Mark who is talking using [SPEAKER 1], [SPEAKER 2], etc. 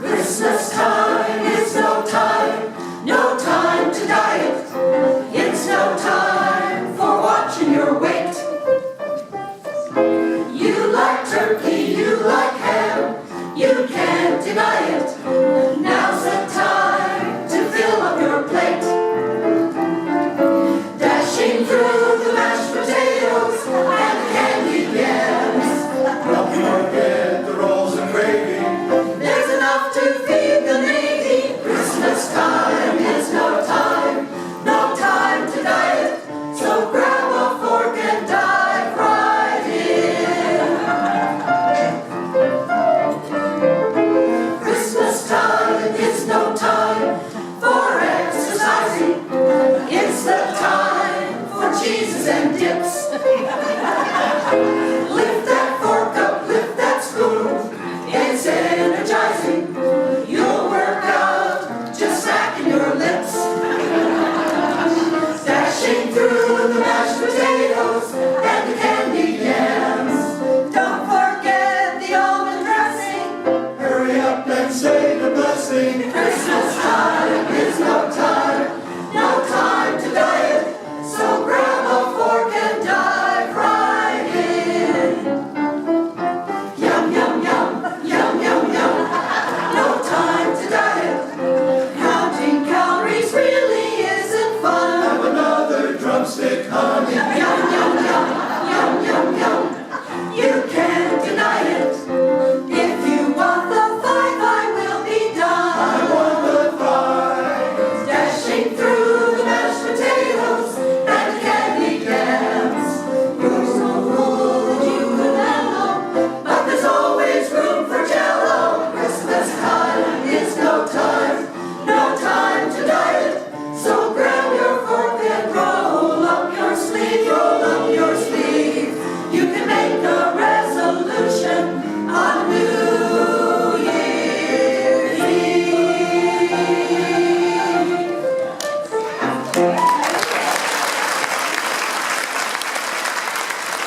[SPEAKER 1] Christmas time is no time, no time to diet. It's no time for watching your weight. You like turkey, you like ham, you can't deny it. Now's the time to fill up your plate. Dashing through the mashed potatoes and the candied yams.
[SPEAKER 2] Don't forget the rolls and gravy.
[SPEAKER 1] There's enough to feed the Navy. Christmas time is no time, no time to diet. So grab a fork and dive right in. Christmas time is no time for exercising. It's the time for cheeses and dips. Lift that fork up, lift that spoon. It's energizing. You'll work out just smacking your lips. Dashing through the mashed potatoes and the candied yams. Don't forget the almond dressing.
[SPEAKER 2] Hurry up and say the blessing.
[SPEAKER 1] Christmas time is no time, no time to diet. So grab a fork and dive right in. Yum, yum, yum, yum, yum, yum. No time to diet. Counting calories really isn't fun.
[SPEAKER 2] Have another drumstick, honey.